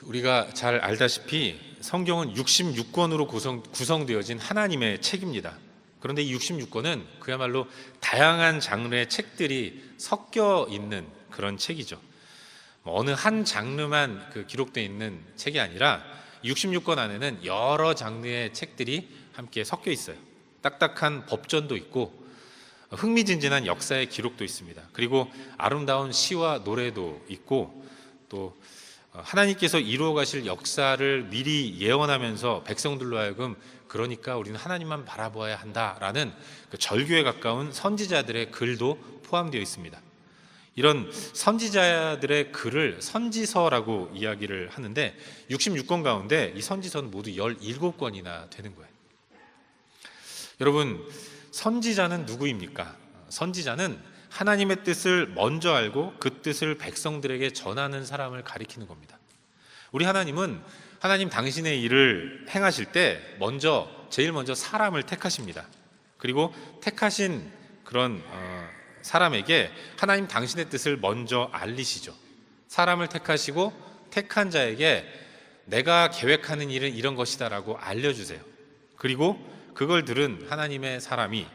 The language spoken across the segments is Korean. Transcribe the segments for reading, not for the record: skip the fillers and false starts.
우리가 잘 알다시피 성경은 66권으로 구성되어진 하나님의 책입니다. 그런데 이 66권은 그야말로 다양한 장르의 책들이 섞여 있는 그런 책이죠. 어느 한 장르만 기록되어 있는 책이 아니라 66권 안에는 여러 장르의 책들이 함께 섞여 있어요. 딱딱한 법전도 있고 흥미진진한 역사의 기록도 있습니다. 그리고 아름다운 시와 노래도 있고 또 하나님께서 이루어 가실 역사를 미리 예언하면서 백성들로 하여금 그러니까 우리는 하나님만 바라보아야 한다라는 절규에 가까운 선지자들의 글도 포함되어 있습니다. 이런 선지자들의 글을 선지서라고 이야기를 하는데 66권 가운데 이 선지서는 모두 17권이나 되는 거예요. 여러분, 선지자는 누구입니까? 선지자는 하나님의 뜻을 먼저 알고 그 뜻을 백성들에게 전하는 사람을 가리키는 겁니다. 우리 하나님은 하나님 당신의 일을 행하실 때 제일 먼저 사람을 택하십니다. 그리고 택하신 그런 사람에게 하나님 당신의 뜻을 먼저 알리시죠. 사람을 택하시고 택한 자에게 내가 계획하는 일은 이런 것이다라고 알려주세요. 그리고 그걸 들은 하나님의 사람이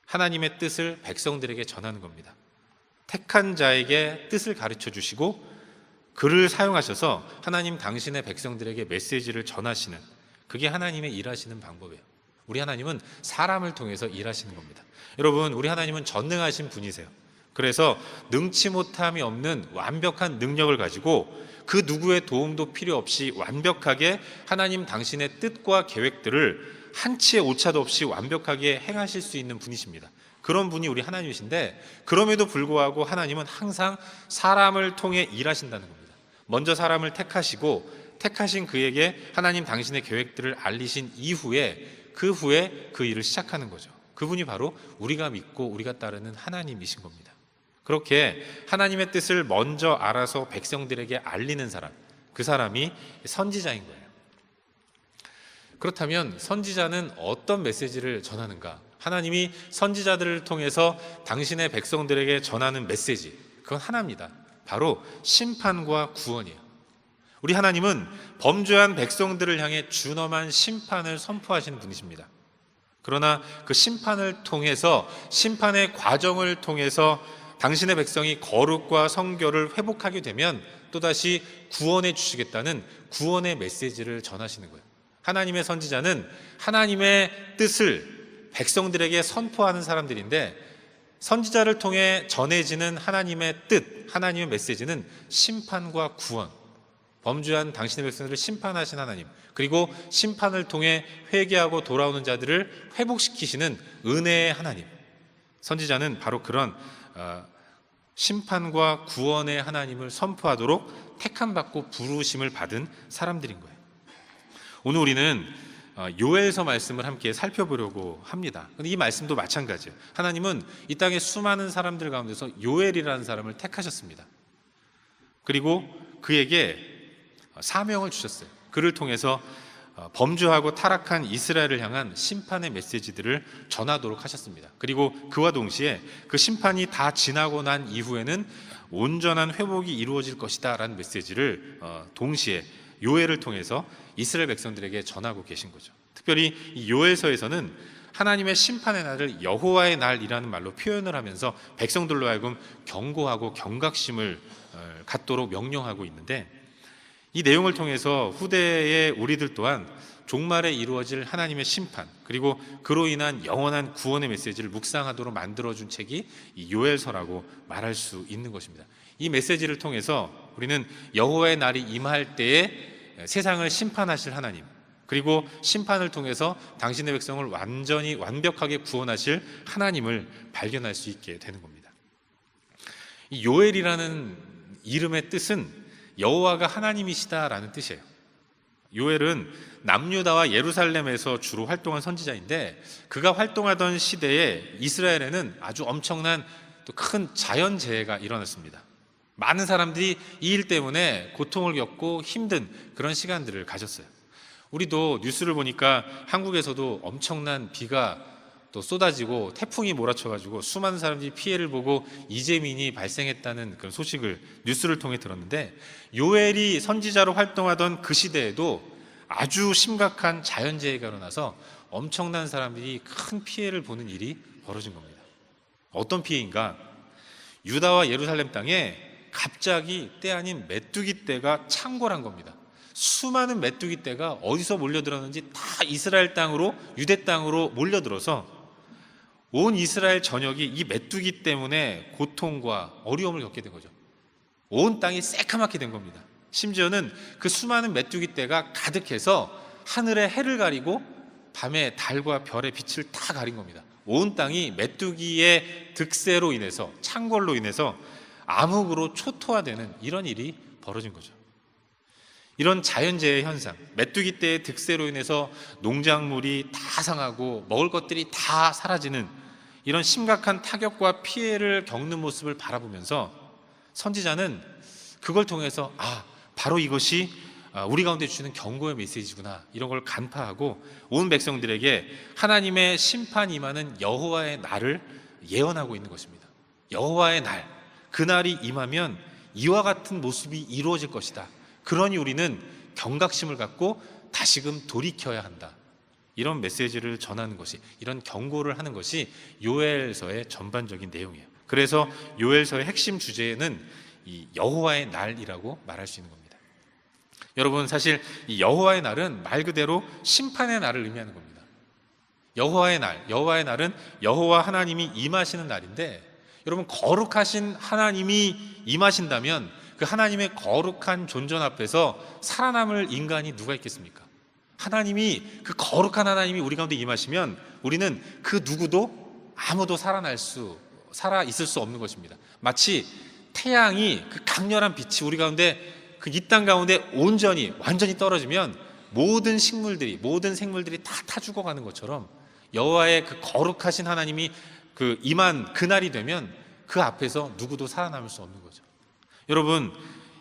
하나님의 뜻을 백성들에게 전하는 겁니다. 택한 자에게 뜻을 가르쳐 주시고 글을 사용하셔서 하나님 당신의 백성들에게 메시지를 전하시는, 그게 하나님의 일하시는 방법이에요. 우리 하나님은 사람을 통해서 일하시는 겁니다. 여러분, 우리 하나님은 전능하신 분이세요. 그래서 능치 못함이 없는 완벽한 능력을 가지고 그 누구의 도움도 필요 없이 완벽하게 하나님 당신의 뜻과 계획들을 한치의 오차도 없이 완벽하게 행하실 수 있는 분이십니다. 그런 분이 우리 하나님이신데, 그럼에도 불구하고 하나님은 항상 사람을 통해 일하신다는 겁니다. 먼저 사람을 택하시고 택하신 그에게 하나님 당신의 계획들을 알리신 그 후에 그 일을 시작하는 거죠. 그분이 바로 우리가 믿고 우리가 따르는 하나님이신 겁니다. 그렇게 하나님의 뜻을 먼저 알아서 백성들에게 알리는 사람, 그 사람이 선지자인 거예요. 그렇다면 선지자는 어떤 메시지를 전하는가? 하나님이 선지자들을 통해서 당신의 백성들에게 전하는 메시지, 그건 하나입니다. 바로 심판과 구원이에요. 우리 하나님은 범죄한 백성들을 향해 준엄한 심판을 선포하시는 분이십니다. 그러나 그 심판을 통해서, 심판의 과정을 통해서 당신의 백성이 거룩과 성결을 회복하게 되면 또다시 구원해 주시겠다는 구원의 메시지를 전하시는 거예요. 하나님의 선지자는 하나님의 뜻을 백성들에게 선포하는 사람들인데, 선지자를 통해 전해지는 하나님의 뜻, 하나님의 메시지는 심판과 구원, 범죄한 당신의 백성들을 심판하신 하나님, 그리고 심판을 통해 회개하고 돌아오는 자들을 회복시키시는 은혜의 하나님. 선지자는 바로 그런 심판과 구원의 하나님을 선포하도록 택함받고 부르심을 받은 사람들인 거예요. 오늘 우리는 요엘서 말씀을 함께 살펴보려고 합니다. 근데 이 말씀도 마찬가지예요. 하나님은 이 땅의 수많은 사람들 가운데서 요엘이라는 사람을 택하셨습니다. 그리고 그에게 사명을 주셨어요. 그를 통해서 범죄하고 타락한 이스라엘을 향한 심판의 메시지들을 전하도록 하셨습니다. 그리고 그와 동시에 그 심판이 다 지나고 난 이후에는 온전한 회복이 이루어질 것이다 라는 메시지를 동시에 요엘을 통해서 이스라엘 백성들에게 전하고 계신 거죠. 특별히 이 요엘서에서는 하나님의 심판의 날을 여호와의 날이라는 말로 표현을 하면서 백성들로 하여금 경고하고 경각심을 갖도록 명령하고 있는데, 이 내용을 통해서 후대의 우리들 또한 종말에 이루어질 하나님의 심판, 그리고 그로 인한 영원한 구원의 메시지를 묵상하도록 만들어준 책이 이 요엘서라고 말할 수 있는 것입니다. 이 메시지를 통해서 우리는 여호와의 날이 임할 때에 세상을 심판하실 하나님, 그리고 심판을 통해서 당신의 백성을 완전히 완벽하게 구원하실 하나님을 발견할 수 있게 되는 겁니다. 이 요엘이라는 이름의 뜻은 여호와가 하나님이시다라는 뜻이에요. 요엘은 남유다와 예루살렘에서 주로 활동한 선지자인데, 그가 활동하던 시대에 이스라엘에는 아주 엄청난 또 큰 자연재해가 일어났습니다. 많은 사람들이 이 일 때문에 고통을 겪고 힘든 그런 시간들을 가졌어요. 우리도 뉴스를 보니까 한국에서도 엄청난 비가 또 또 쏟아지고 태풍이 몰아쳐가지고 수많은 사람들이 피해를 보고 이재민이 발생했다는 그런 소식을 뉴스를 통해 들었는데, 요엘이 선지자로 활동하던 그 시대에도 아주 심각한 자연재해가 일어나서 엄청난 사람들이 큰 피해를 보는 일이 벌어진 겁니다. 어떤 피해인가? 유다와 예루살렘 땅에 갑자기 때 아닌 메뚜기 떼가 창궐한 겁니다. 수많은 메뚜기 떼가 어디서 몰려들었는지 다 이스라엘 땅으로, 유대 땅으로 몰려들어서 온 이스라엘 전역이 이 메뚜기 때문에 고통과 어려움을 겪게 된 거죠. 온 땅이 새카맣게 된 겁니다. 심지어는 그 수많은 메뚜기 떼가 가득해서 하늘의 해를 가리고 밤에 달과 별의 빛을 다 가린 겁니다. 온 땅이 메뚜기의 득세로 인해서, 창궐로 인해서 암흑으로 초토화되는 이런 일이 벌어진 거죠. 이런 자연재해 현상, 메뚜기 떼의 득세로 인해서 농작물이 다 상하고 먹을 것들이 다 사라지는 이런 심각한 타격과 피해를 겪는 모습을 바라보면서 선지자는 그걸 통해서 바로 이것이 우리 가운데 주시는 경고의 메시지구나, 이런 걸 간파하고 온 백성들에게 하나님의 심판이 임하는 여호와의 날을 예언하고 있는 것입니다. 여호와의 날, 그날이 임하면 이와 같은 모습이 이루어질 것이다. 그러니 우리는 경각심을 갖고 다시금 돌이켜야 한다. 이런 메시지를 전하는 것이, 이런 경고를 하는 것이 요엘서의 전반적인 내용이에요. 그래서 요엘서의 핵심 주제는 이 여호와의 날이라고 말할 수 있는 겁니다. 여러분, 사실 이 여호와의 날은 말 그대로 심판의 날을 의미하는 겁니다. 여호와의 날은 여호와 하나님이 임하시는 날인데, 여러분, 거룩하신 하나님이 임하신다면 그 하나님의 거룩한 존전 앞에서 살아남을 인간이 누가 있겠습니까? 그 거룩한 하나님이 우리 가운데 임하시면 우리는 그 누구도 아무도 살아 있을 수 없는 것입니다. 마치 태양이 그 강렬한 빛이 우리 가운데, 그 이 땅 가운데 완전히 떨어지면 모든 생물들이 다 죽어가는 것처럼, 여호와의 그 거룩하신 하나님이 그 임한 그날이 되면 그 앞에서 누구도 살아남을 수 없는 거죠. 여러분,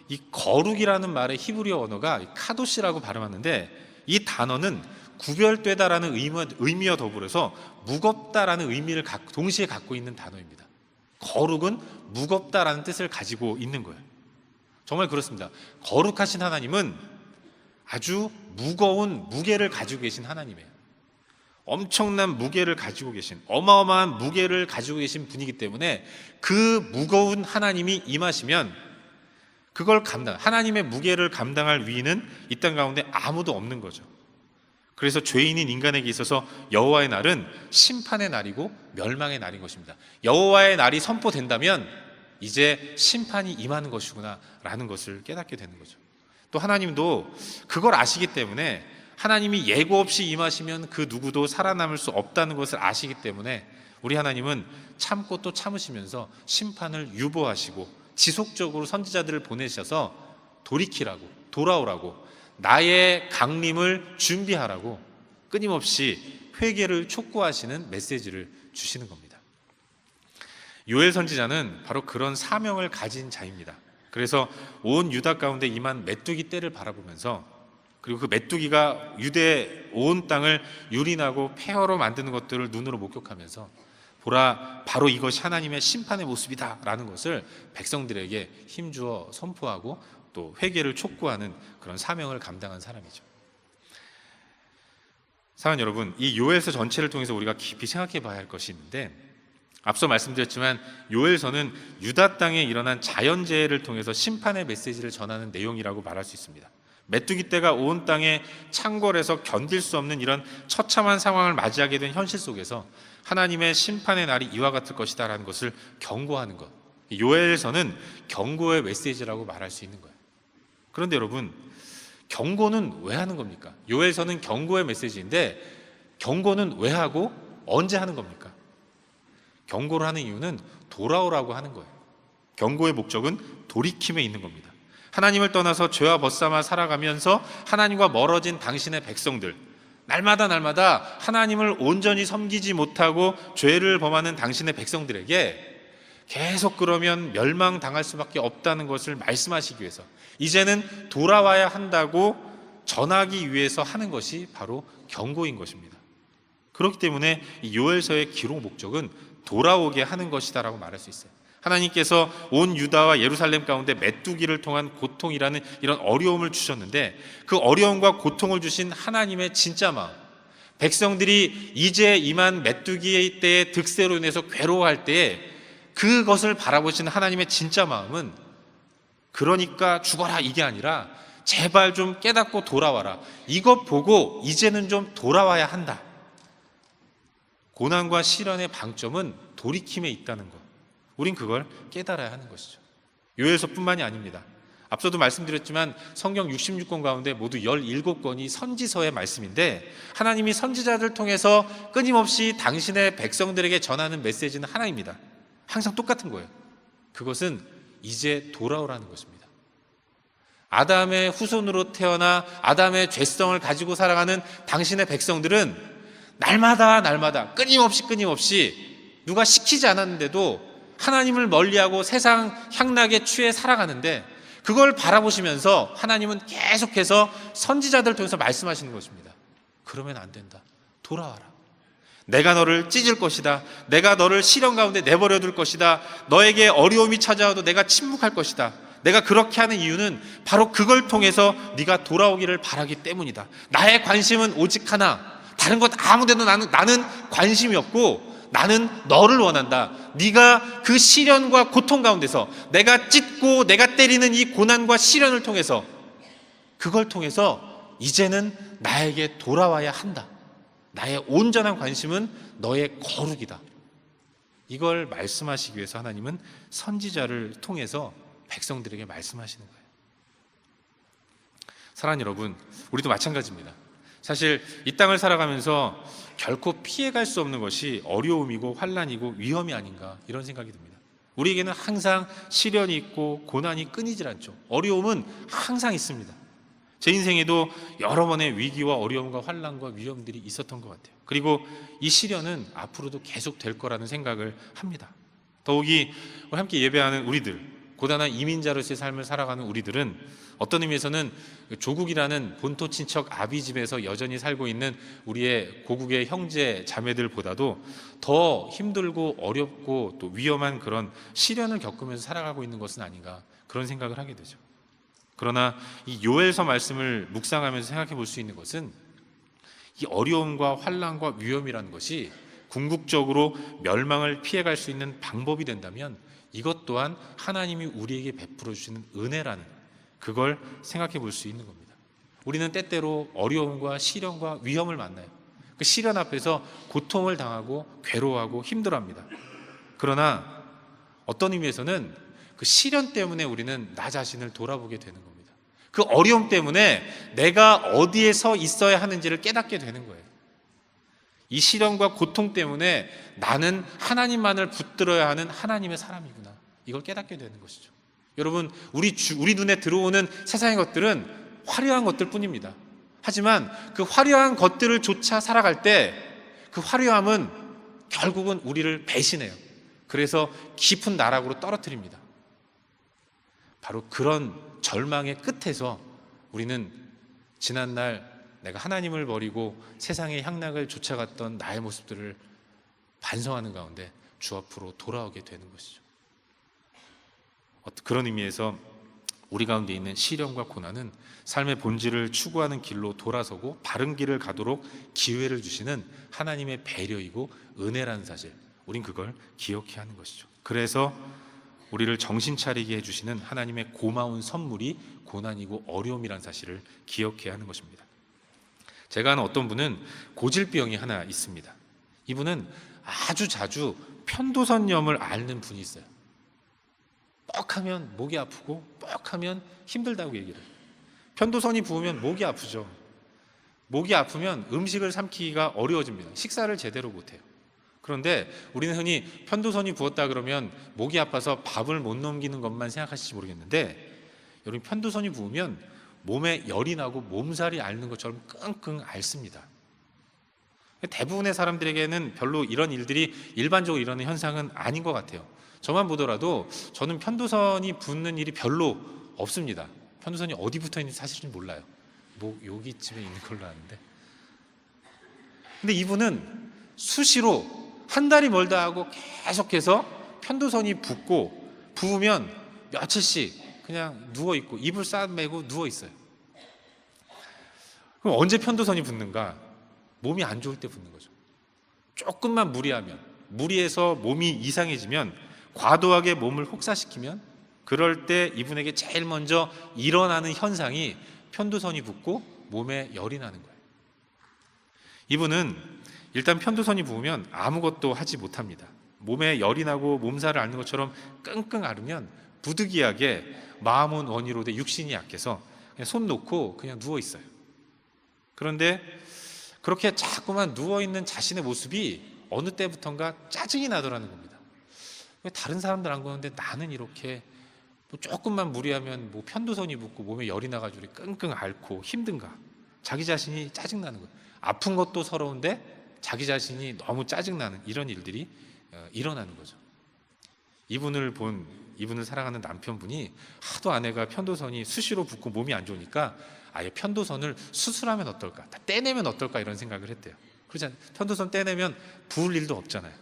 이 거룩이라는 말의 히브리어 언어가 카도시라고 발음하는데, 이 단어는 구별되다라는 의미와 더불어서 무겁다라는 의미를 동시에 갖고 있는 단어입니다. 거룩은 무겁다라는 뜻을 가지고 있는 거예요. 정말 그렇습니다. 거룩하신 하나님은 아주 무거운 무게를 가지고 계신 하나님이에요. 엄청난 무게를 가지고 계신, 어마어마한 무게를 가지고 계신 분이기 때문에 그 무거운 하나님이 임하시면 하나님의 무게를 감당할 위인은 이 땅 가운데 아무도 없는 거죠. 그래서 죄인인 인간에게 있어서 여호와의 날은 심판의 날이고 멸망의 날인 것입니다. 여호와의 날이 선포된다면 이제 심판이 임하는 것이구나 라는 것을 깨닫게 되는 거죠. 또 하나님도 그걸 아시기 때문에, 하나님이 예고 없이 임하시면 그 누구도 살아남을 수 없다는 것을 아시기 때문에 우리 하나님은 참고 또 참으시면서 심판을 유보하시고 지속적으로 선지자들을 보내셔서 돌아오라고, 나의 강림을 준비하라고 끊임없이 회개를 촉구하시는 메시지를 주시는 겁니다. 요엘 선지자는 바로 그런 사명을 가진 자입니다. 그래서 온 유다 가운데 임한 메뚜기 떼를 바라보면서, 그리고 그 메뚜기가 유대 온 땅을 유린하고 폐허로 만드는 것들을 눈으로 목격하면서, 보라, 바로 이것이 하나님의 심판의 모습이다 라는 것을 백성들에게 힘주어 선포하고 또 회개를 촉구하는 그런 사명을 감당한 사람이죠. 사랑하는 여러분, 이 요엘서 전체를 통해서 우리가 깊이 생각해 봐야 할 것이 있는데, 앞서 말씀드렸지만 요엘서는 유다 땅에 일어난 자연재해를 통해서 심판의 메시지를 전하는 내용이라고 말할 수 있습니다. 메뚜기 떼가 온 땅에 창궐해서 견딜 수 없는 이런 처참한 상황을 맞이하게 된 현실 속에서 하나님의 심판의 날이 이와 같을 것이다 라는 것을 경고하는 것, 요엘서는 경고의 메시지라고 말할 수 있는 거예요. 그런데 여러분, 경고는 왜 하는 겁니까? 요엘서는 경고의 메시지인데 경고는 왜 하고 언제 하는 겁니까? 경고를 하는 이유는 돌아오라고 하는 거예요. 경고의 목적은 돌이킴에 있는 겁니다. 하나님을 떠나서 죄와 벗삼아 살아가면서 하나님과 멀어진 당신의 백성들, 날마다 하나님을 온전히 섬기지 못하고 죄를 범하는 당신의 백성들에게 계속 그러면 멸망당할 수밖에 없다는 것을 말씀하시기 위해서, 이제는 돌아와야 한다고 전하기 위해서 하는 것이 바로 경고인 것입니다. 그렇기 때문에 이 요엘서의 기록 목적은 돌아오게 하는 것이다라고 말할 수 있어요. 하나님께서 온 유다와 예루살렘 가운데 메뚜기를 통한 고통이라는 이런 어려움을 주셨는데, 그 어려움과 고통을 주신 하나님의 진짜 마음, 백성들이 이제 임한 메뚜기의 때의 득세로 인해서 괴로워할 때에 그것을 바라보시는 하나님의 진짜 마음은 그러니까 죽어라 이게 아니라 제발 좀 깨닫고 돌아와라, 이것 보고 이제는 좀 돌아와야 한다. 고난과 시련의 방점은 돌이킴에 있다는 것, 우린 그걸 깨달아야 하는 것이죠. 요엘서뿐만이 아닙니다. 앞서도 말씀드렸지만 성경 66권 가운데 모두 17권이 선지서의 말씀인데, 하나님이 선지자들 통해서 끊임없이 당신의 백성들에게 전하는 메시지는 하나입니다. 항상 똑같은 거예요. 그것은 이제 돌아오라는 것입니다. 아담의 후손으로 태어나 아담의 죄성을 가지고 살아가는 당신의 백성들은 날마다 끊임없이 누가 시키지 않았는데도 하나님을 멀리하고 세상 향락에 취해 살아가는데, 그걸 바라보시면서 하나님은 계속해서 선지자들을 통해서 말씀하시는 것입니다. 그러면 안 된다. 돌아와라. 내가 너를 찢을 것이다. 내가 너를 시련 가운데 내버려 둘 것이다. 너에게 어려움이 찾아와도 내가 침묵할 것이다. 내가 그렇게 하는 이유는 바로 그걸 통해서 네가 돌아오기를 바라기 때문이다. 나의 관심은 오직 하나, 다른 것 아무 데도 나는 관심이 없고 나는 너를 원한다. 네가 그 시련과 고통 가운데서 내가 찢고 내가 때리는 이 고난과 시련을 통해서, 그걸 통해서 이제는 나에게 돌아와야 한다. 나의 온전한 관심은 너의 거룩이다. 이걸 말씀하시기 위해서 하나님은 선지자를 통해서 백성들에게 말씀하시는 거예요. 사랑하는 여러분, 우리도 마찬가지입니다. 사실 이 땅을 살아가면서 결코 피해갈 수 없는 것이 어려움이고 환난이고 위험이 아닌가, 이런 생각이 듭니다. 우리에게는 항상 시련이 있고 고난이 끊이질 않죠. 어려움은 항상 있습니다. 제 인생에도 여러 번의 위기와 어려움과 환난과 위험들이 있었던 것 같아요. 그리고 이 시련은 앞으로도 계속 될 거라는 생각을 합니다. 더욱이 함께 예배하는 우리들, 고단한 이민자로서의 삶을 살아가는 우리들은 어떤 의미에서는 조국이라는 본토 친척 아비 집에서 여전히 살고 있는 우리의 고국의 형제 자매들보다도 더 힘들고 어렵고 또 위험한 그런 시련을 겪으면서 살아가고 있는 것은 아닌가, 그런 생각을 하게 되죠. 그러나 이 요엘서 말씀을 묵상하면서 생각해 볼 수 있는 것은, 이 어려움과 환난과 위험이라는 것이 궁극적으로 멸망을 피해갈 수 있는 방법이 된다면 이것 또한 하나님이 우리에게 베풀어 주시는 은혜라는, 그걸 생각해 볼 수 있는 겁니다. 우리는 때때로 어려움과 시련과 위험을 만나요. 그 시련 앞에서 고통을 당하고 괴로워하고 힘들어합니다. 그러나 어떤 의미에서는 그 시련 때문에 우리는 나 자신을 돌아보게 되는 겁니다. 그 어려움 때문에 내가 어디에 서 있어야 하는지를 깨닫게 되는 거예요. 이 시련과 고통 때문에 나는 하나님만을 붙들어야 하는 하나님의 사람이구나, 이걸 깨닫게 되는 것이죠. 여러분, 우리 눈에 들어오는 세상의 것들은 화려한 것들 뿐입니다. 하지만 그 화려한 것들을 쫓아 살아갈 때 그 화려함은 결국은 우리를 배신해요. 그래서 깊은 나락으로 떨어뜨립니다. 바로 그런 절망의 끝에서 우리는 지난날 내가 하나님을 버리고 세상의 향락을 쫓아갔던 나의 모습들을 반성하는 가운데 주 앞으로 돌아오게 되는 것이죠. 그런 의미에서 우리 가운데 있는 시련과 고난은 삶의 본질을 추구하는 길로 돌아서고 바른 길을 가도록 기회를 주시는 하나님의 배려이고 은혜라는 사실, 우린 그걸 기억해야 하는 것이죠. 그래서 우리를 정신 차리게 해주시는 하나님의 고마운 선물이 고난이고 어려움이라는 사실을 기억해야 하는 것입니다. 제가 아는 어떤 분은 고질병이 하나 있습니다. 이분은 아주 자주 편도선염을 앓는 분이 있어요. 뻑하면 목이 아프고 뻑하면 힘들다고 얘기를 해요. 편도선이 부으면 목이 아프죠. 목이 아프면 음식을 삼키기가 어려워집니다. 식사를 제대로 못해요. 그런데 우리는 흔히 편도선이 부었다 그러면 목이 아파서 밥을 못 넘기는 것만 생각하실지 모르겠는데, 여러분, 편도선이 부으면 몸에 열이 나고 몸살이 앓는 것처럼 끙끙 앓습니다. 대부분의 사람들에게는 별로 이런 일들이 일반적으로 일어나는 현상은 아닌 것 같아요. 저만 보더라도 저는 편도선이 붓는 일이 별로 없습니다. 편도선이 어디 붙어 있는지 사실은 몰라요. 목 여기쯤에 있는 걸로 아는데. 근데 이분은 수시로 한 달이 멀다 하고 계속해서 편도선이 부으면 며칠씩 그냥 누워있고 이불 싸매고 누워있어요. 그럼 언제 편도선이 붓는가? 몸이 안 좋을 때 붓는 거죠. 조금만 무리해서 몸이 이상해지면, 과도하게 몸을 혹사시키면, 그럴 때 이분에게 제일 먼저 일어나는 현상이 편도선이 붓고 몸에 열이 나는 거예요. 이분은 일단 편도선이 부으면 아무것도 하지 못합니다. 몸에 열이 나고 몸살을 앓는 것처럼 끙끙 앓으면 부득이하게 마음은 원이로되 육신이 약해서 그냥 손 놓고 그냥 누워 있어요. 그런데 그렇게 자꾸만 누워있는 자신의 모습이 어느 때부턴가 짜증이 나더라는 겁니다. 왜 다른 사람들 안 그러는데 나는 이렇게 조금만 무리하면 편도선이 붓고 몸에 열이 나가지고 끙끙 앓고 힘든가? 자기 자신이 짜증나는 거예요. 아픈 것도 서러운데 자기 자신이 너무 짜증나는 이런 일들이 일어나는 거죠. 이분을 사랑하는 남편분이 하도 아내가 편도선이 수시로 붓고 몸이 안 좋으니까 아예 편도선을 수술하면 어떨까, 다 떼내면 어떨까 이런 생각을 했대요. 그렇지 않아요? 편도선 떼내면 부을 일도 없잖아요.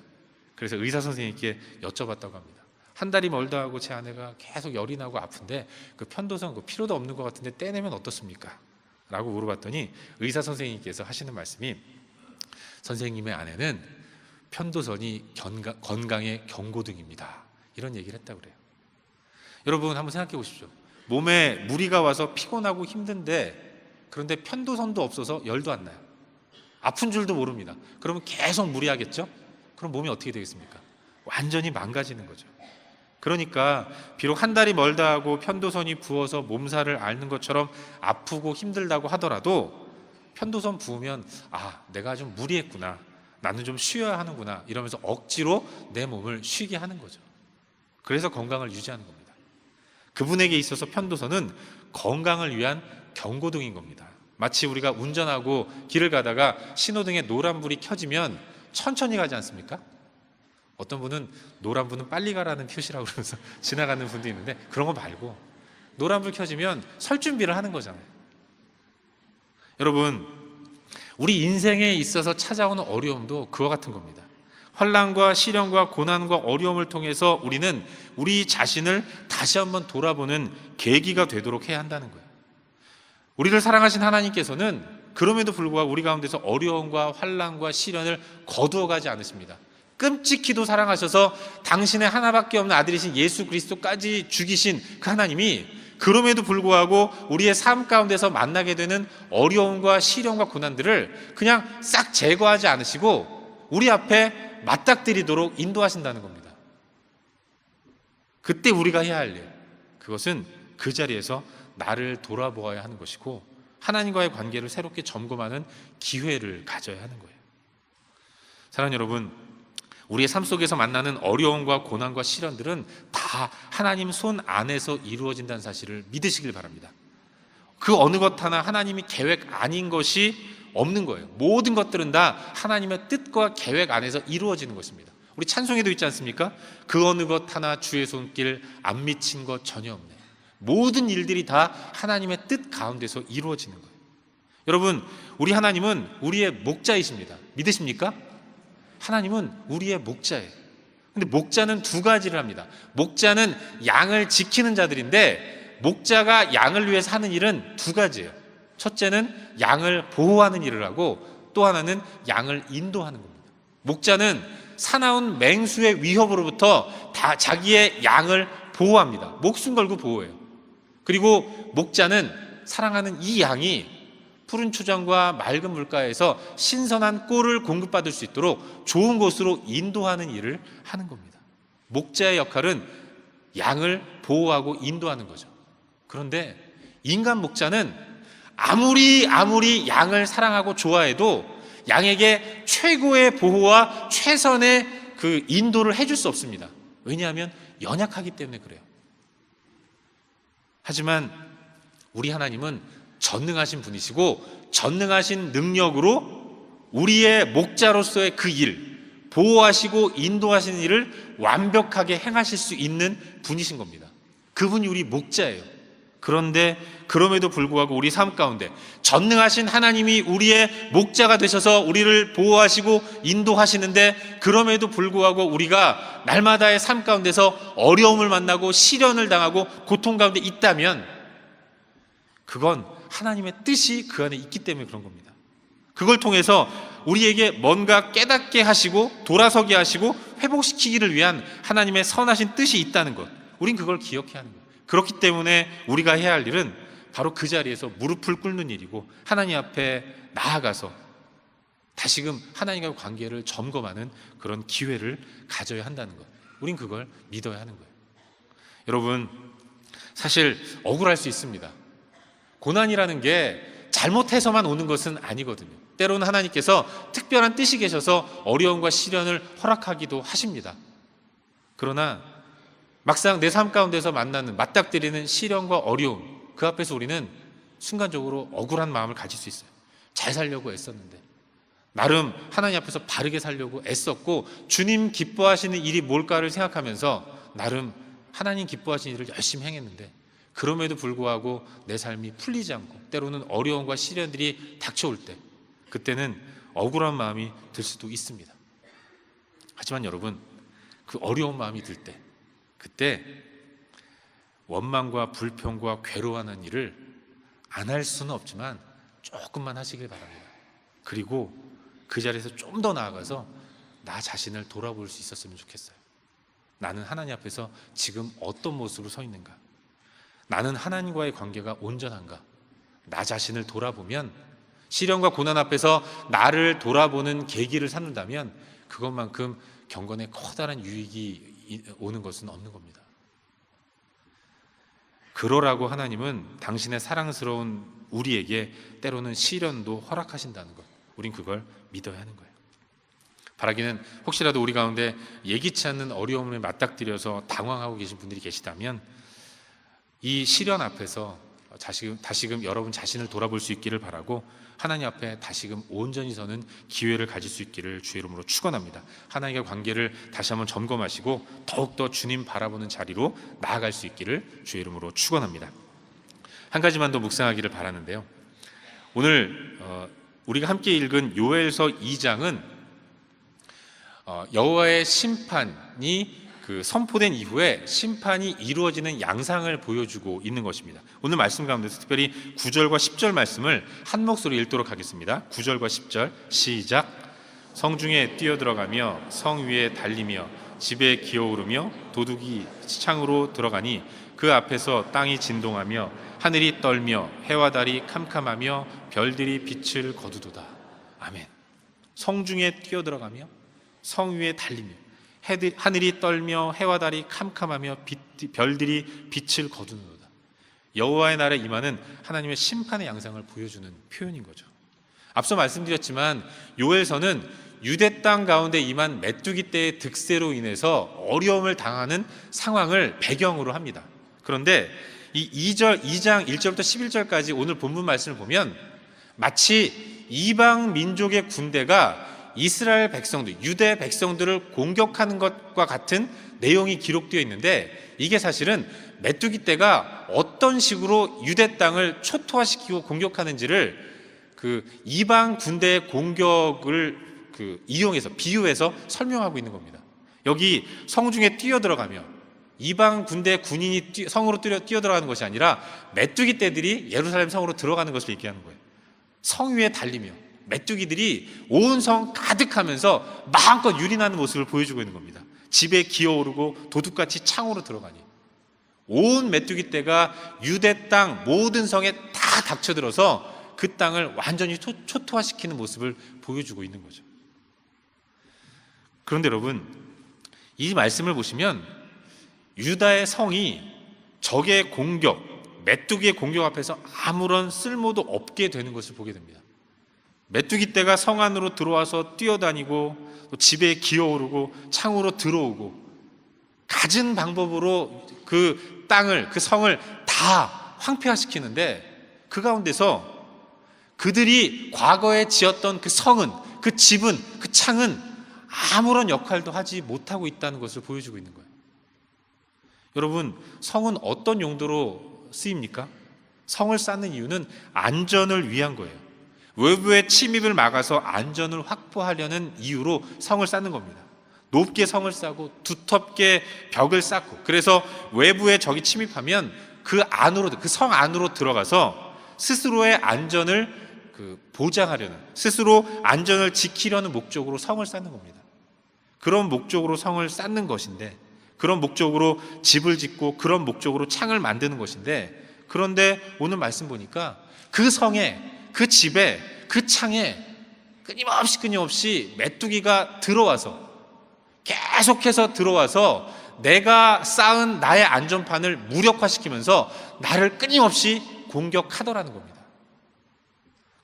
그래서 의사 선생님께 여쭤봤다고 합니다. 한 달이 멀다 하고 제 아내가 계속 열이 나고 아픈데 그 편도선 필요도 없는 것 같은데 떼내면 어떻습니까? 라고 물어봤더니 의사 선생님께서 하시는 말씀이, 선생님의 아내는 편도선이 건강의 경고등입니다. 이런 얘기를 했다고 그래요. 여러분 한번 생각해 보십시오. 몸에 무리가 와서 피곤하고 힘든데, 그런데 편도선도 없어서 열도 안 나요. 아픈 줄도 모릅니다. 그러면 계속 무리하겠죠? 그럼 몸이 어떻게 되겠습니까? 완전히 망가지는 거죠. 그러니까 비록 한 달이 멀다 하고 편도선이 부어서 몸살을 앓는 것처럼 아프고 힘들다고 하더라도 편도선 부으면 내가 좀 무리했구나, 나는 좀 쉬어야 하는구나 이러면서 억지로 내 몸을 쉬게 하는 거죠. 그래서 건강을 유지하는 겁니다. 그분에게 있어서 편도선은 건강을 위한 경고등인 겁니다. 마치 우리가 운전하고 길을 가다가 신호등에 노란불이 켜지면 천천히 가지 않습니까? 어떤 분은 노란불은 빨리 가라는 표시라고 그러면서 지나가는 분도 있는데, 그런 거 말고 노란불 켜지면 설 준비를 하는 거잖아요. 여러분, 우리 인생에 있어서 찾아오는 어려움도 그와 같은 겁니다. 환난과 시련과 고난과 어려움을 통해서 우리는 우리 자신을 다시 한번 돌아보는 계기가 되도록 해야 한다는 거예요. 우리를 사랑하신 하나님께서는 그럼에도 불구하고 우리 가운데서 어려움과 환난과 시련을 거두어가지 않으십니다. 끔찍히도 사랑하셔서 당신의 하나밖에 없는 아들이신 예수 그리스도까지 죽이신 그 하나님이 그럼에도 불구하고 우리의 삶 가운데서 만나게 되는 어려움과 시련과 고난들을 그냥 싹 제거하지 않으시고 우리 앞에 맞닥뜨리도록 인도하신다는 겁니다. 그때 우리가 해야 할 일, 그것은 그 자리에서 나를 돌아보아야 하는 것이고 하나님과의 관계를 새롭게 점검하는 기회를 가져야 하는 거예요. 사랑하는 여러분, 우리의 삶 속에서 만나는 어려움과 고난과 시련들은 다 하나님 손 안에서 이루어진다는 사실을 믿으시길 바랍니다. 그 어느 것 하나 하나님이 계획 아닌 것이 없는 거예요. 모든 것들은 다 하나님의 뜻과 계획 안에서 이루어지는 것입니다. 우리 찬송에도 있지 않습니까? 그 어느 것 하나 주의 손길 안 미친 것 전혀 없네. 모든 일들이 다 하나님의 뜻 가운데서 이루어지는 거예요. 여러분, 우리 하나님은 우리의 목자이십니다. 믿으십니까? 하나님은 우리의 목자예요. 근데 목자는 두 가지를 합니다. 목자는 양을 지키는 자들인데 목자가 양을 위해서 하는 일은 두 가지예요. 첫째는 양을 보호하는 일을 하고 또 하나는 양을 인도하는 겁니다. 목자는 사나운 맹수의 위협으로부터 다 자기의 양을 보호합니다. 목숨 걸고 보호해요. 그리고 목자는 사랑하는 이 양이 푸른 초장과 맑은 물가에서 신선한 꿀을 공급받을 수 있도록 좋은 곳으로 인도하는 일을 하는 겁니다. 목자의 역할은 양을 보호하고 인도하는 거죠. 그런데 인간 목자는 아무리 양을 사랑하고 좋아해도 양에게 최고의 보호와 최선의 그 인도를 해줄 수 없습니다. 왜냐하면 연약하기 때문에 그래요. 하지만 우리 하나님은 전능하신 분이시고 전능하신 능력으로 우리의 목자로서의 그 일, 보호하시고 인도하시는 일을 완벽하게 행하실 수 있는 분이신 겁니다. 그분이 우리 목자예요. 그런데 그럼에도 불구하고 우리 삶 가운데 전능하신 하나님이 우리의 목자가 되셔서 우리를 보호하시고 인도하시는데, 그럼에도 불구하고 우리가 날마다의 삶 가운데서 어려움을 만나고 시련을 당하고 고통 가운데 있다면 그건 하나님의 뜻이 그 안에 있기 때문에 그런 겁니다. 그걸 통해서 우리에게 뭔가 깨닫게 하시고 돌아서게 하시고 회복시키기를 위한 하나님의 선하신 뜻이 있다는 것, 우린 그걸 기억해야 하는 거예요. 그렇기 때문에 우리가 해야 할 일은 바로 그 자리에서 무릎을 꿇는 일이고 하나님 앞에 나아가서 다시금 하나님과의 관계를 점검하는 그런 기회를 가져야 한다는 것, 우린 그걸 믿어야 하는 거예요. 여러분, 사실 억울할 수 있습니다. 고난이라는 게 잘못해서만 오는 것은 아니거든요. 때로는 하나님께서 특별한 뜻이 계셔서 어려움과 시련을 허락하기도 하십니다. 그러나 막상 내 삶 가운데서 만나는, 맞닥뜨리는 시련과 어려움, 그 앞에서 우리는 순간적으로 억울한 마음을 가질 수 있어요. 잘 살려고 애썼는데, 나름 하나님 앞에서 바르게 살려고 애썼고 주님 기뻐하시는 일이 뭘까를 생각하면서 나름 하나님 기뻐하시는 일을 열심히 행했는데, 그럼에도 불구하고 내 삶이 풀리지 않고 때로는 어려움과 시련들이 닥쳐올 때, 그때는 억울한 마음이 들 수도 있습니다. 하지만 여러분, 그 어려운 마음이 들 때, 그때 원망과 불평과 괴로워하는 일을 안 할 수는 없지만 조금만 하시길 바랍니다. 그리고 그 자리에서 좀 더 나아가서 나 자신을 돌아볼 수 있었으면 좋겠어요. 나는 하나님 앞에서 지금 어떤 모습으로 서 있는가? 나는 하나님과의 관계가 온전한가? 나 자신을 돌아보면, 시련과 고난 앞에서 나를 돌아보는 계기를 삼는다면 그것만큼 경건에 커다란 유익이 오는 것은 없는 겁니다. 그러라고 하나님은 당신의 사랑스러운 우리에게 때로는 시련도 허락하신다는 것, 우린 그걸 믿어야 하는 거예요. 바라기는 혹시라도 우리 가운데 예기치 않는 어려움을 맞닥뜨려서 당황하고 계신 분들이 계시다면 이 시련 앞에서 다시금 여러분 자신을 돌아볼 수 있기를 바라고, 하나님 앞에 다시금 온전히 서는 기회를 가질 수 있기를 주의 이름으로 축원합니다. 하나님과 관계를 다시 한번 점검하시고 더욱더 주님 바라보는 자리로 나아갈 수 있기를 주의 이름으로 축원합니다. 한 가지만 더 묵상하기를 바라는데요, 오늘 우리가 함께 읽은 요엘서 2장은 여호와의 심판이 선포된 이후에 심판이 이루어지는 양상을 보여주고 있는 것입니다. 오늘 말씀 가운데서 특별히 9절과 10절 말씀을 한 목소리 읽도록 하겠습니다. 9절과 10절 시작. 성중에 뛰어들어가며 성 위에 달리며 집에 기어오르며 도둑이 창으로 들어가니 그 앞에서 땅이 진동하며 하늘이 떨며 해와 달이 캄캄하며 별들이 빛을 거두도다. 아멘. 성중에 뛰어들어가며 성 위에 달리며 하늘이 떨며 해와 달이 캄캄하며 별들이 빛을 거두는도다. 여호와의 날에 임하는 하나님의 심판의 양상을 보여주는 표현인 거죠. 앞서 말씀드렸지만 요엘서는 유대 땅 가운데 임한 메뚜기 떼의 득세로 인해서 어려움을 당하는 상황을 배경으로 합니다. 그런데 이 2장 1절부터 11절까지 오늘 본문 말씀을 보면 마치 이방 민족의 군대가 이스라엘 백성들, 유대 백성들을 공격하는 것과 같은 내용이 기록되어 있는데, 이게 사실은 메뚜기 떼가 어떤 식으로 유대 땅을 초토화시키고 공격하는지를 이방 군대의 공격을 이용해서, 비유해서 설명하고 있는 겁니다. 여기 성중에 뛰어들어가며 이방 군대 군인이 성으로 뛰어들어가는 것이 아니라 메뚜기 떼들이 예루살렘 성으로 들어가는 것을 얘기하는 거예요. 성 위에 달리며 메뚜기들이 온 성 가득하면서 마음껏 유린하는 모습을 보여주고 있는 겁니다. 집에 기어오르고 도둑같이 창으로 들어가니 온 메뚜기 떼가 유대 땅 모든 성에 다 닥쳐들어서 그 땅을 완전히 초토화시키는 모습을 보여주고 있는 거죠. 그런데 여러분, 이 말씀을 보시면 유다의 성이 적의 공격, 메뚜기의 공격 앞에서 아무런 쓸모도 없게 되는 것을 보게 됩니다. 메뚜기 떼가 성 안으로 들어와서 뛰어다니고 또 집에 기어오르고 창으로 들어오고 갖은 방법으로 그 땅을, 그 성을 다 황폐화시키는데, 그 가운데서 그들이 과거에 지었던 그 성은, 그 집은, 그 창은 아무런 역할도 하지 못하고 있다는 것을 보여주고 있는 거예요. 여러분, 성은 어떤 용도로 쓰입니까? 성을 쌓는 이유는 안전을 위한 거예요. 외부의 침입을 막아서 안전을 확보하려는 이유로 성을 쌓는 겁니다. 높게 성을 쌓고 두텁게 벽을 쌓고, 그래서 외부에 적이 침입하면 그 성 안으로 들어가서 스스로의 안전을 보장하려는, 스스로 안전을 지키려는 목적으로 성을 쌓는 겁니다. 그런 목적으로 성을 쌓는 것인데, 그런 목적으로 집을 짓고 그런 목적으로 창을 만드는 것인데, 그런데 오늘 말씀 보니까 그 성에, 그 집에, 그 창에 끊임없이 메뚜기가 들어와서, 계속해서 들어와서 내가 쌓은 나의 안전판을 무력화시키면서 나를 끊임없이 공격하더라는 겁니다.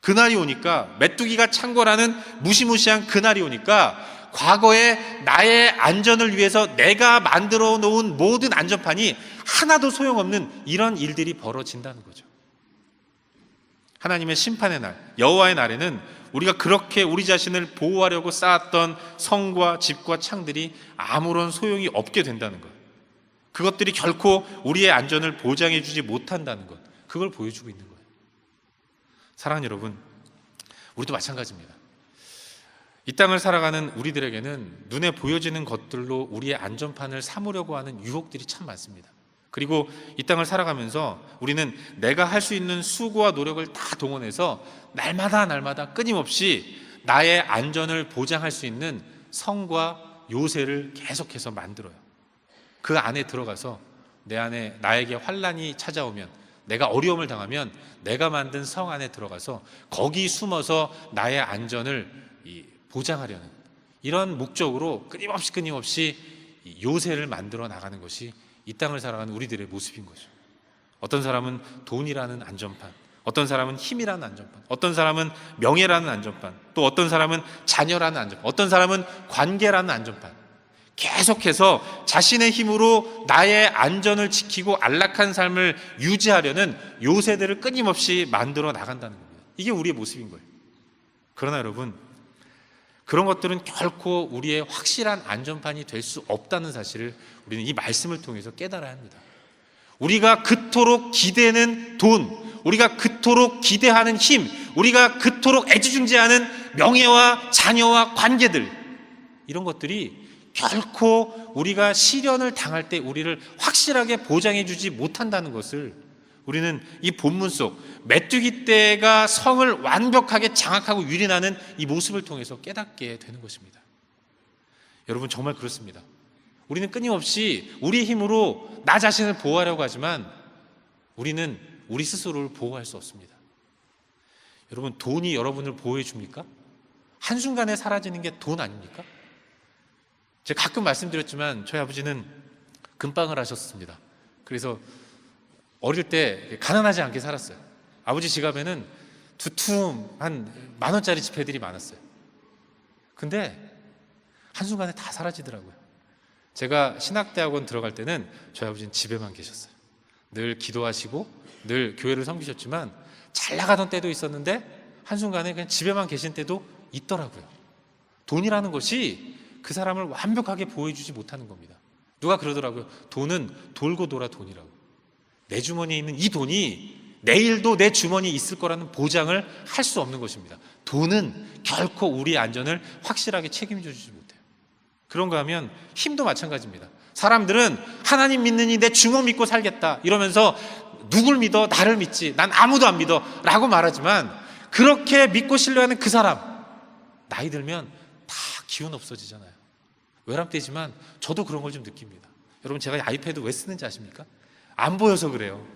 그날이 오니까, 메뚜기가 창궐하는 무시무시한 그날이 오니까 과거에 나의 안전을 위해서 내가 만들어 놓은 모든 안전판이 하나도 소용없는 이런 일들이 벌어진다는 거죠. 하나님의 심판의 날, 여호와의 날에는 우리가 그렇게 우리 자신을 보호하려고 쌓았던 성과 집과 창들이 아무런 소용이 없게 된다는 것, 그것들이 결코 우리의 안전을 보장해 주지 못한다는 것, 그걸 보여주고 있는 거예요. 사랑하는 여러분, 우리도 마찬가지입니다. 이 땅을 살아가는 우리들에게는 눈에 보여지는 것들로 우리의 안전판을 삼으려고 하는 유혹들이 참 많습니다. 그리고 이 땅을 살아가면서 우리는 내가 할 수 있는 수고와 노력을 다 동원해서 날마다 끊임없이 나의 안전을 보장할 수 있는 성과 요새를 계속해서 만들어요. 그 안에 들어가서 내 안에 나에게 환난이 찾아오면, 내가 어려움을 당하면 내가 만든 성 안에 들어가서 거기 숨어서 나의 안전을 보장하려는 이런 목적으로 끊임없이 요새를 만들어 나가는 것이 이 땅을 살아가는 우리들의 모습인 거죠. 어떤 사람은 돈이라는 안전판, 어떤 사람은 힘이라는 안전판, 어떤 사람은 명예라는 안전판, 또 어떤 사람은 자녀라는 안전판, 어떤 사람은 관계라는 안전판, 계속해서 자신의 힘으로 나의 안전을 지키고 안락한 삶을 유지하려는 요새들을 끊임없이 만들어 나간다는 겁니다. 이게 우리의 모습인 거예요. 그러나 여러분, 그런 것들은 결코 우리의 확실한 안전판이 될 수 없다는 사실을 우리는 이 말씀을 통해서 깨달아야 합니다. 우리가 그토록 기대는 돈, 우리가 그토록 기대하는 힘, 우리가 그토록 애지중지하는 명예와 자녀와 관계들, 이런 것들이 결코 우리가 시련을 당할 때 우리를 확실하게 보장해 주지 못한다는 것을 우리는 이 본문 속 메뚜기 떼가 성을 완벽하게 장악하고 유린하는 이 모습을 통해서 깨닫게 되는 것입니다. 여러분, 정말 그렇습니다. 우리는 끊임없이 우리의 힘으로 나 자신을 보호하려고 하지만 우리는 우리 스스로를 보호할 수 없습니다. 여러분, 돈이 여러분을 보호해 줍니까? 한순간에 사라지는 게 돈 아닙니까? 제가 가끔 말씀드렸지만 저희 아버지는 금방을 하셨습니다. 그래서 어릴 때 가난하지 않게 살았어요. 아버지 지갑에는 두툼한 10,000원짜리 지폐들이 많았어요. 근데 한순간에 다 사라지더라고요. 제가 신학대학원 들어갈 때는 저희 아버지는 집에만 계셨어요. 늘 기도하시고 늘 교회를 섬기셨지만 잘 나가던 때도 있었는데 한순간에 그냥 집에만 계신 때도 있더라고요. 돈이라는 것이 그 사람을 완벽하게 보호해주지 못하는 겁니다. 누가 그러더라고요. 돈은 돌고 돌아 돈이라고. 내 주머니에 있는 이 돈이 내일도 내 주머니에 있을 거라는 보장을 할 수 없는 것입니다. 돈은 결코 우리의 안전을 확실하게 책임져 주지 못해요. 그런가 하면 힘도 마찬가지입니다. 사람들은 하나님 믿느니 내 주먹 믿고 살겠다 이러면서 누굴 믿어? 나를 믿지. 난 아무도 안 믿어 라고 말하지만 그렇게 믿고 신뢰하는 그 사람, 나이 들면 다 기운 없어지잖아요. 외람되지만 저도 그런 걸 좀 느낍니다. 여러분, 제가 아이패드 왜 쓰는지 아십니까? 안 보여서 그래요.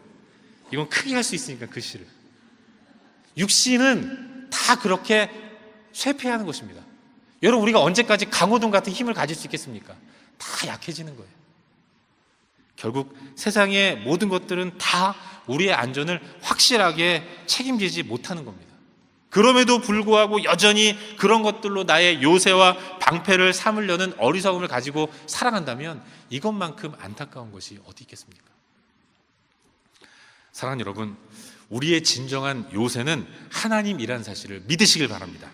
이건 크게 할 수 있으니까 글씨를. 육신은 다 그렇게 쇠퇴하는 것입니다. 여러분, 우리가 언제까지 강호동 같은 힘을 가질 수 있겠습니까? 다 약해지는 거예요. 결국 세상의 모든 것들은 다 우리의 안전을 확실하게 책임지지 못하는 겁니다. 그럼에도 불구하고 여전히 그런 것들로 나의 요새와 방패를 삼으려는 어리석음을 가지고 살아간다면 이것만큼 안타까운 것이 어디 있겠습니까? 사랑하는 여러분, 우리의 진정한 요새는 하나님이라는 사실을 믿으시길 바랍니다.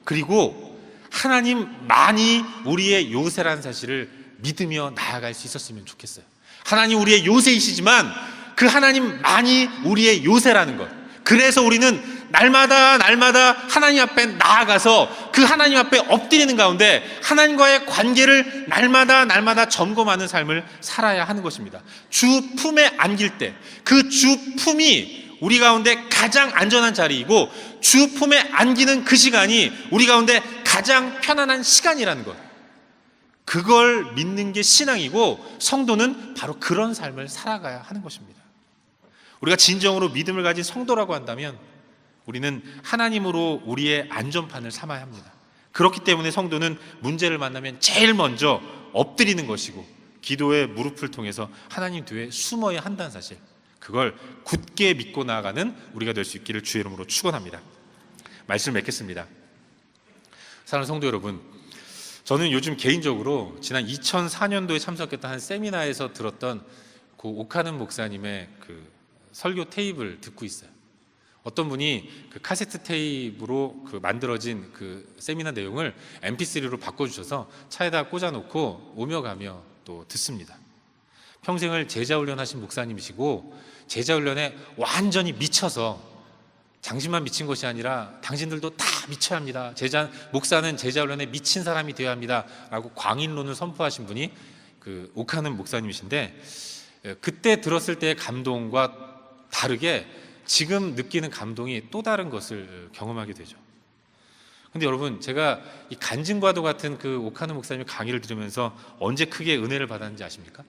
그리고 하나님만이 우리의 요새라는 사실을 믿으며 나아갈 수 있었으면 좋겠어요. 하나님 우리의 요새이시지만 그 하나님만이 우리의 요새라는 것. 그래서 우리는 날마다 하나님 앞에 나아가서 그 하나님 앞에 엎드리는 가운데 하나님과의 관계를 날마다 점검하는 삶을 살아야 하는 것입니다. 주 품에 안길 때 그 주 품이 우리 가운데 가장 안전한 자리이고, 주 품에 안기는 그 시간이 우리 가운데 가장 편안한 시간이라는 것. 그걸 믿는 게 신앙이고, 성도는 바로 그런 삶을 살아가야 하는 것입니다. 우리가 진정으로 믿음을 가진 성도라고 한다면 우리는 하나님으로 우리의 안전판을 삼아야 합니다. 그렇기 때문에 성도는 문제를 만나면 제일 먼저 엎드리는 것이고, 기도의 무릎을 통해서 하나님 뒤에 숨어야 한다는 사실, 그걸 굳게 믿고 나아가는 우리가 될 수 있기를 주의 이름으로 축원합니다. 말씀을 맺겠습니다. 사랑하는 성도 여러분, 저는 요즘 개인적으로 지난 2004년도에 참석했던 한 세미나에서 들었던 그 오카는 목사님의 그 설교 테이프를 듣고 있어요. 어떤 분이 그 카세트 테이프로 그 만들어진 그 세미나 내용을 mp3로 바꿔주셔서 차에다 꽂아놓고 오며 가며 또 듣습니다. 평생을 제자훈련 하신 목사님이시고, 제자훈련에 완전히 미쳐서, 당신만 미친 것이 아니라 당신들도 다 미쳐야 합니다. 목사는 제자훈련에 미친 사람이 되어야 합니다 라고 광인론을 선포하신 분이 그 오카는 목사님이신데, 그때 들었을 때의 감동과 다르게 지금 느끼는 감동이 또 다른 것을 경험하게 되죠. 근데 여러분, 제가 이 간증과도 같은 그 오카노 목사님의 강의를 들으면서 언제 크게 은혜를 받았는지 아십니까?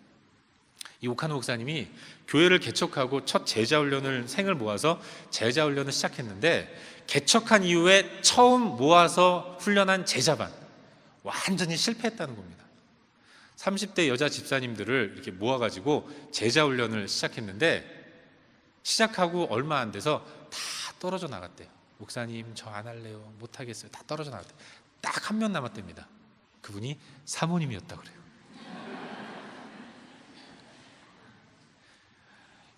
이 오카노 목사님이 교회를 개척하고 첫 제자훈련을 생을 모아서 제자훈련을 시작했는데, 개척한 이후에 처음 모아서 훈련한 제자반 완전히 실패했다는 겁니다. 30대 여자 집사님들을 이렇게 모아가지고 제자훈련을 시작했는데, 시작하고 얼마 안 돼서 다 떨어져 나갔대요. 목사님 저 안 할래요, 못 하겠어요. 다 떨어져 나갔대요. 딱 한 명 남았답니다. 그분이 사모님이었다 그래요.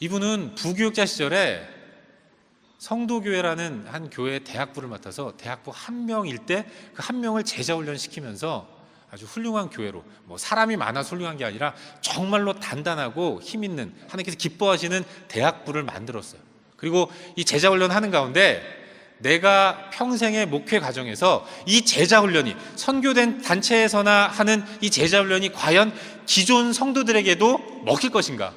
이분은 부교육자 시절에 성도교회라는 한 교회의 대학부를 맡아서 대학부 한 명일 때 그 한 명을 제자훈련 시키면서 아주 훌륭한 교회로, 뭐 사람이 많아서 훌륭한 게 아니라 정말로 단단하고 힘 있는, 하나님께서 기뻐하시는 대학부를 만들었어요. 그리고 이 제자훈련 하는 가운데 내가 평생의 목회 과정에서 이 제자훈련이, 선교된 단체에서나 하는 이 제자훈련이 과연 기존 성도들에게도 먹힐 것인가,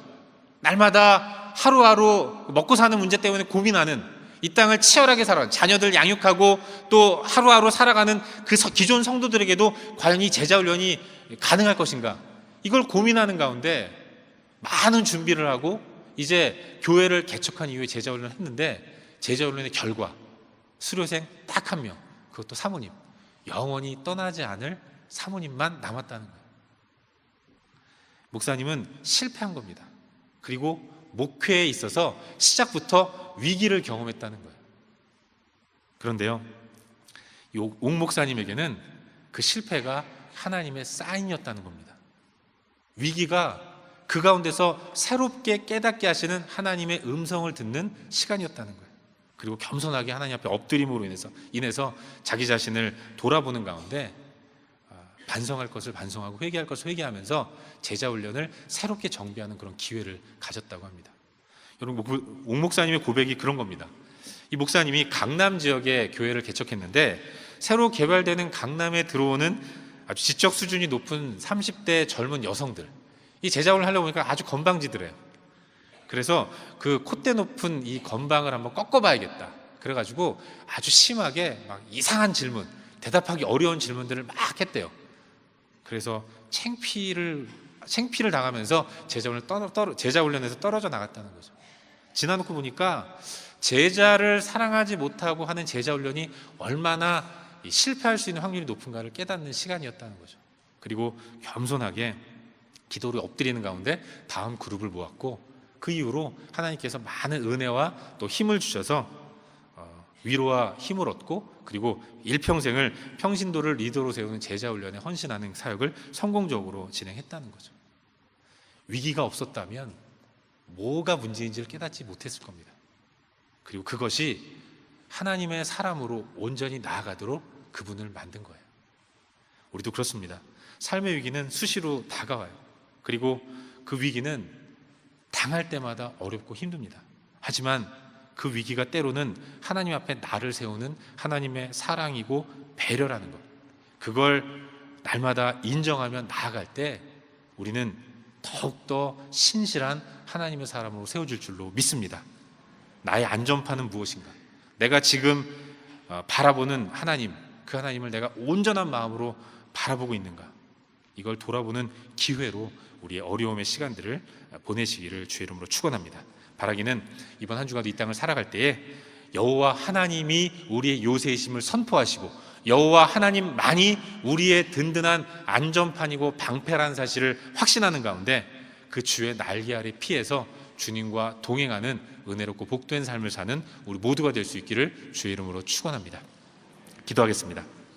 날마다 하루하루 먹고 사는 문제 때문에 고민하는, 이 땅을 치열하게 살아가는, 자녀들 양육하고 또 하루하루 살아가는 그 기존 성도들에게도 과연 이 제자훈련이 가능할 것인가, 이걸 고민하는 가운데 많은 준비를 하고 이제 교회를 개척한 이후에 제자훈련을 했는데, 제자훈련의 결과 수료생 딱 한 명, 그것도 사모님, 영원히 떠나지 않을 사모님만 남았다는 거예요. 목사님은 실패한 겁니다. 그리고 목회에 있어서 시작부터 위기를 경험했다는 거예요. 그런데요, 옥 목사님에게는 그 실패가 하나님의 사인이었다는 겁니다. 위기가 그 가운데서 새롭게 깨닫게 하시는 하나님의 음성을 듣는 시간이었다는 거예요. 그리고 겸손하게 하나님 앞에 엎드림으로 인해서 자기 자신을 돌아보는 가운데 반성할 것을 반성하고 회개할 것을 회개하면서 제자훈련을 새롭게 정비하는 그런 기회를 가졌다고 합니다. 여러분, 옥 목사님의 고백이 그런 겁니다. 이 목사님이 강남 지역에 교회를 개척했는데, 새로 개발되는 강남에 들어오는 아주 지적 수준이 높은 30대 젊은 여성들, 이 제자훈련을 하려고 보니까 아주 건방지더래요. 그래서 그 콧대 높은 이 건방을 한번 꺾어봐야겠다, 그래가지고 아주 심하게 막 이상한 질문, 대답하기 어려운 질문들을 막 했대요. 그래서 창피를 당하면서 제자훈련에서 떨어져 나갔다는 거죠. 지나놓고 보니까 제자를 사랑하지 못하고 하는 제자훈련이 얼마나 실패할 수 있는 확률이 높은가를 깨닫는 시간이었다는 거죠. 그리고 겸손하게 기도를 엎드리는 가운데 다음 그룹을 모았고, 그 이후로 하나님께서 많은 은혜와 또 힘을 주셔서 위로와 힘을 얻고, 그리고 일평생을 평신도를 리더로 세우는 제자훈련에 헌신하는 사역을 성공적으로 진행했다는 거죠. 위기가 없었다면 뭐가 문제인지를 깨닫지 못했을 겁니다. 그리고 그것이 하나님의 사람으로 온전히 나아가도록 그분을 만든 거예요. 우리도 그렇습니다. 삶의 위기는 수시로 다가와요. 그리고 그 위기는 당할 때마다 어렵고 힘듭니다. 하지만 그 위기가 때로는 하나님 앞에 나를 세우는 하나님의 사랑이고 배려라는 것, 그걸 날마다 인정하며 나아갈 때 우리는 더욱더 신실한 하나님의 사람으로 세워질 줄로 믿습니다. 나의 안전판은 무엇인가? 내가 지금 바라보는 하나님, 그 하나님을 내가 온전한 마음으로 바라보고 있는가? 이걸 돌아보는 기회로 우리의 어려움의 시간들을 보내시기를 주의 이름으로 축원합니다. 바라기는 이번 한 주간도 이 땅을 살아갈 때에 여호와 하나님이 우리의 요새이심을 선포하시고 여호와 하나님만이 우리의 든든한 안전판이고 방패라는 사실을 확신하는 가운데 그 주의 날개 아래 피해서 주님과 동행하는 은혜롭고 복된 삶을 사는 우리 모두가 될 수 있기를 주의 이름으로 축원합니다. 기도하겠습니다.